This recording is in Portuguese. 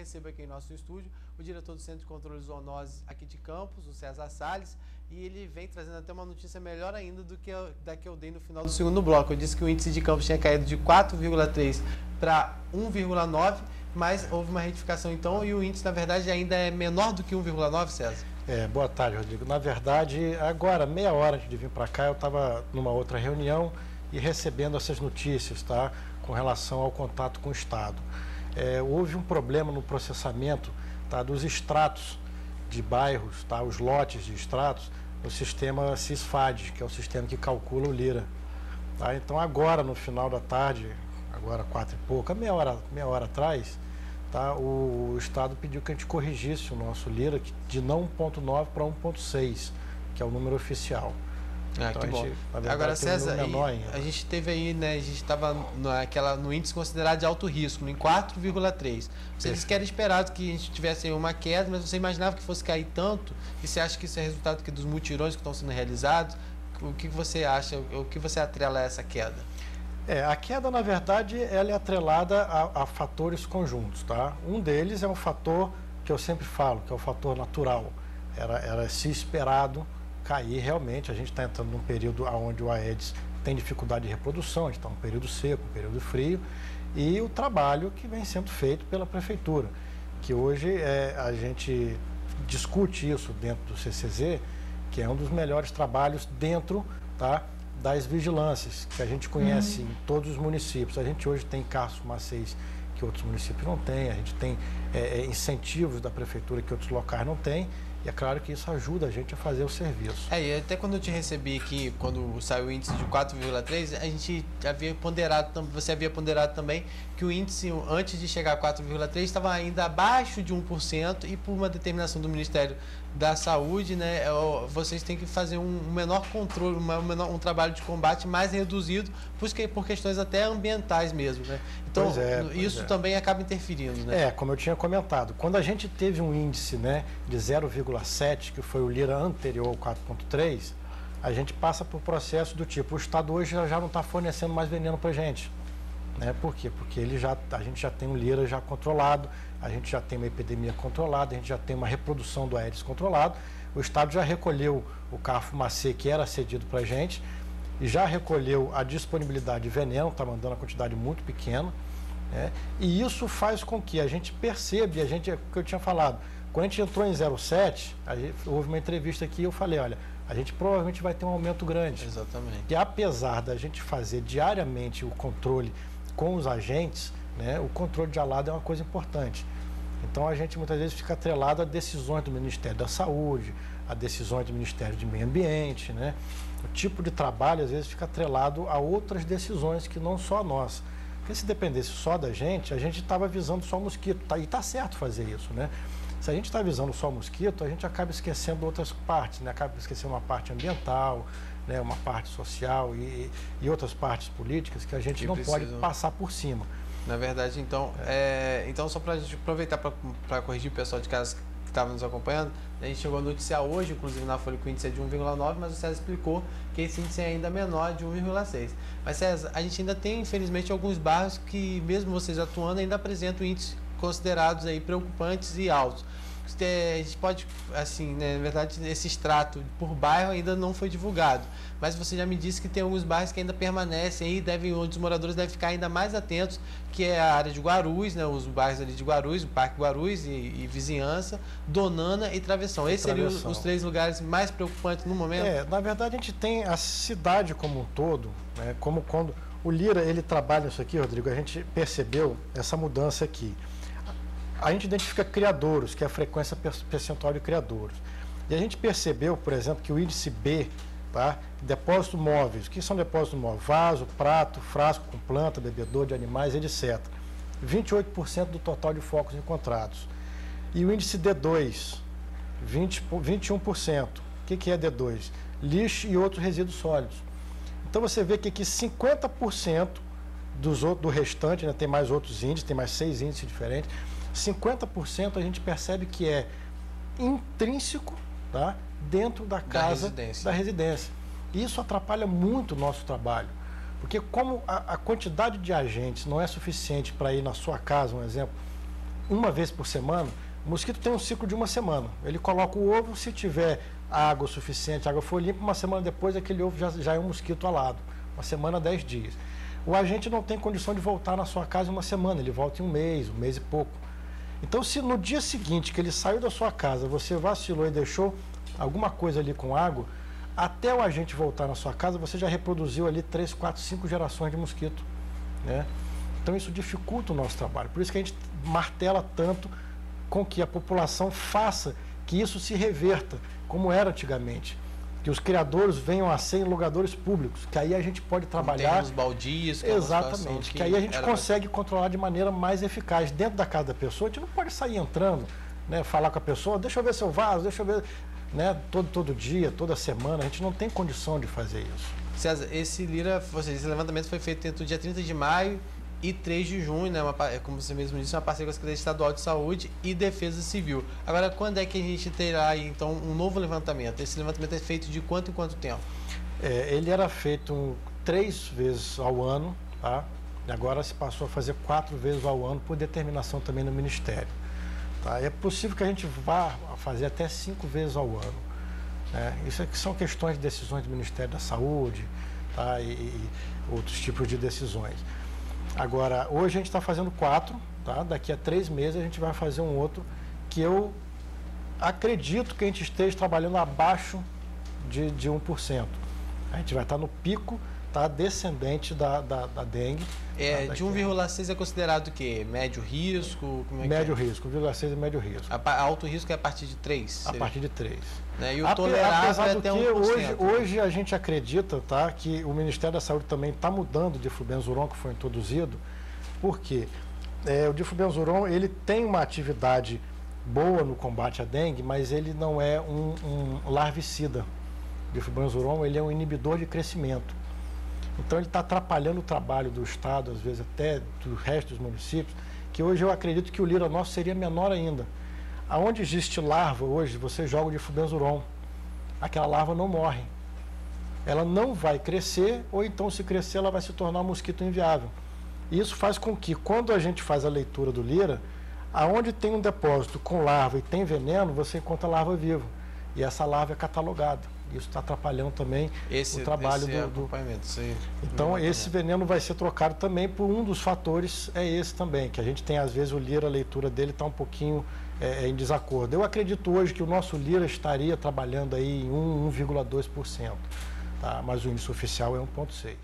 recebo aqui em nosso estúdio o diretor do Centro de Controle de Zoonoses aqui de Campos, o César Salles, e ele vem trazendo até uma notícia melhor ainda do que da que eu dei no final do segundo bloco. Eu disse que o índice de Campos tinha caído de 4,3 para 1,9, mas houve uma retificação então e o índice, na verdade, ainda é menor do que 1,9, César? Boa tarde, Rodrigo. Na verdade, agora, meia hora antes de vir para cá, eu estava numa outra reunião e recebendo essas notícias, tá, com relação ao contato com o Estado. Houve um problema no processamento, tá, dos extratos de bairros, tá, os lotes de extratos, no sistema CISFAD, que é o sistema que calcula o LIRA. Tá? Então, agora, no final da tarde, agora 4 e pouco, meia hora atrás, tá, o Estado pediu que a gente corrigisse o nosso LIRA de não 1,9 para 1,6, que é o número oficial. Então, que bom. Verdade, agora, César, a gente teve aí, né, a gente estava no índice considerado de alto risco, em 4,3. Vocês querem esperar que a gente tivesse uma queda, mas você imaginava que fosse cair tanto? E você acha que isso é resultado dos mutirões que estão sendo realizados? O que você acha, o que você atrela a essa queda? A queda, na verdade, ela é atrelada a fatores conjuntos, tá? Um deles é um fator que eu sempre falo, que é o fator natural. Era se esperado cair realmente. A gente está entrando num período onde o Aedes tem dificuldade de reprodução, a gente está num período seco, um período frio, e o trabalho que vem sendo feito pela Prefeitura, que hoje a gente discute isso dentro do CCZ, que é um dos melhores trabalhos dentro, tá, das vigilâncias, que a gente conhece em todos os municípios. A gente hoje tem carros fumacês que outros municípios não têm, a gente tem incentivos da Prefeitura que outros locais não têm, e é claro que isso ajuda a gente a fazer o serviço. E até quando eu te recebi aqui, quando saiu o índice de 4,3, a gente havia ponderado, você havia ponderado também que o índice, antes de chegar a 4,3, estava ainda abaixo de 1%, e por uma determinação do Ministério da Saúde, né, vocês têm que fazer um menor controle, um trabalho de combate mais reduzido, por questões até ambientais mesmo, né? Então, isso também acaba interferindo, né? Como eu tinha comentado, quando a gente teve um índice, né, de 0,7, que foi o LIRA anterior ao 4,3, a gente passa por processo do tipo, o Estado hoje já não está fornecendo mais veneno para a gente. Né? Por quê? Porque a gente já tem um LIRA já controlado, a gente já tem uma epidemia controlada, a gente já tem uma reprodução do Aedes controlado, o Estado já recolheu o carro fumacê que era cedido para a gente, e já recolheu a disponibilidade de veneno, está mandando uma quantidade muito pequena, né? E isso faz com que a gente perceba, o que eu tinha falado, quando a gente entrou em 0,7, houve uma entrevista aqui e eu falei, olha, a gente provavelmente vai ter um aumento grande. Exatamente. E apesar da gente fazer diariamente o controle com os agentes, né, o controle de alado é uma coisa importante. Então a gente muitas vezes fica atrelado a decisões do Ministério da Saúde, a decisões do Ministério do Meio Ambiente, né? O tipo de trabalho às vezes fica atrelado a outras decisões que não só a nossa. Porque se dependesse só da gente, a gente estava visando só o mosquito, e está certo fazer isso, né? Se a gente está visando só o mosquito, a gente acaba esquecendo outras partes, né? Acaba esquecendo uma parte ambiental, né? Uma parte social e outras partes políticas que a gente não pode passar por cima. Na verdade, então, então só para a gente aproveitar para corrigir o pessoal de casa que estava nos acompanhando, a gente chegou a noticiar hoje, inclusive na Folha, que o índice é de 1,9, mas o César explicou que esse índice é ainda menor, de 1,6. Mas, César, a gente ainda tem, infelizmente, alguns bairros que, mesmo vocês atuando, ainda apresentam índices considerados aí preocupantes e altos. A gente pode, assim, né, na verdade, esse extrato por bairro ainda não foi divulgado, mas você já me disse que tem alguns bairros que ainda permanecem aí, onde os moradores devem ficar ainda mais atentos, que é a área de Guarulhos, né, os bairros ali de Guarulhos, o Parque Guarulhos e vizinhança, Donana e Travessão. Esses seriam os 3 lugares mais preocupantes no momento? Na verdade, a gente tem a cidade como um todo, né, como quando o LIRA ele trabalha isso aqui, Rodrigo, a gente percebeu essa mudança aqui. A gente identifica criadouros, que é a frequência percentual de criadouros. E a gente percebeu, por exemplo, que o índice B, tá? Depósito móveis. O que são depósitos móveis? Vaso, prato, frasco com planta, bebedouro de animais, etc. 28% do total de focos encontrados. E o índice D2, 21%. O que é D2? Lixo e outros resíduos sólidos. Então você vê que aqui 50% do restante, né, tem mais outros índices, tem mais 6 índices diferentes, 50% a gente percebe que é intrínseco, tá, dentro da casa, da residência. E isso atrapalha muito o nosso trabalho, porque como a quantidade de agentes não é suficiente para ir na sua casa, um exemplo, uma vez por semana, o mosquito tem um ciclo de uma semana. Ele coloca o ovo, se tiver água suficiente, a água for limpa, uma semana depois aquele ovo já é um mosquito alado. Uma semana, 10 dias. O agente não tem condição de voltar na sua casa em uma semana, ele volta em um mês e pouco. Então, se no dia seguinte que ele saiu da sua casa, você vacilou e deixou alguma coisa ali com água, até o agente voltar na sua casa, você já reproduziu ali 3, 4, 5 gerações de mosquito, né? Então, isso dificulta o nosso trabalho. Por isso que a gente martela tanto com que a população faça que isso se reverta, como era antigamente. Que os criadores venham a ser logadores públicos, que aí a gente pode trabalhar... Os baldios... Exatamente, que aí a gente consegue controlar de maneira mais eficaz. Dentro da casa da pessoa, a gente não pode sair entrando, né, falar com a pessoa, deixa eu ver seu vaso, deixa eu ver... Né, todo dia, toda semana, a gente não tem condição de fazer isso. César, esse levantamento foi feito entre o dia 30 de maio e 3 de junho, né? Como você mesmo disse, uma parceria com a Secretaria Estadual de Saúde e Defesa Civil. Agora, quando é que a gente terá, então, um novo levantamento? Esse levantamento é feito de quanto em quanto tempo? Ele era feito 3 vezes ao ano, tá? E agora se passou a fazer 4 vezes ao ano por determinação também no Ministério. Tá? É possível que a gente vá fazer até 5 vezes ao ano. Né? Isso aqui são questões de decisões do Ministério da Saúde, tá? E outros tipos de decisões. Agora, hoje a gente está fazendo 4, tá? Daqui a 3 meses a gente vai fazer um outro que eu acredito que a gente esteja trabalhando abaixo de 1%. A gente vai estar no pico, tá, descendente da dengue. De 1,6 é considerado o quê? Médio risco? Como é médio risco, 1,6 é médio risco. Alto risco é a partir de 3? A partir de 3. Né? E o tolerável é até 1%. Hoje a gente acredita, tá, que o Ministério da Saúde também está mudando o diflubenzuron que foi introduzido, porque o diflubenzuron ele tem uma atividade boa no combate à dengue, mas ele não é um larvicida. O diflubenzuron ele é um inibidor de crescimento. Então ele está atrapalhando o trabalho do Estado, às vezes até do resto dos municípios, que hoje eu acredito que o lira nosso seria menor ainda. Aonde existe larva hoje, você joga o diflubenzuron, aquela larva não morre. Ela não vai crescer, ou então se crescer ela vai se tornar um mosquito inviável. E isso faz com que, quando a gente faz a leitura do lira, aonde tem um depósito com larva e tem veneno, você encontra larva viva. E essa larva é catalogada. Isso está atrapalhando também o trabalho do acompanhamento. Então, esse veneno vai ser trocado também por um dos fatores, é esse também, que a gente tem, às vezes, o lira, a leitura dele está um pouquinho em desacordo. Eu acredito hoje que o nosso lira estaria trabalhando aí em 1,2%, tá? Mas o índice oficial é 1,6%.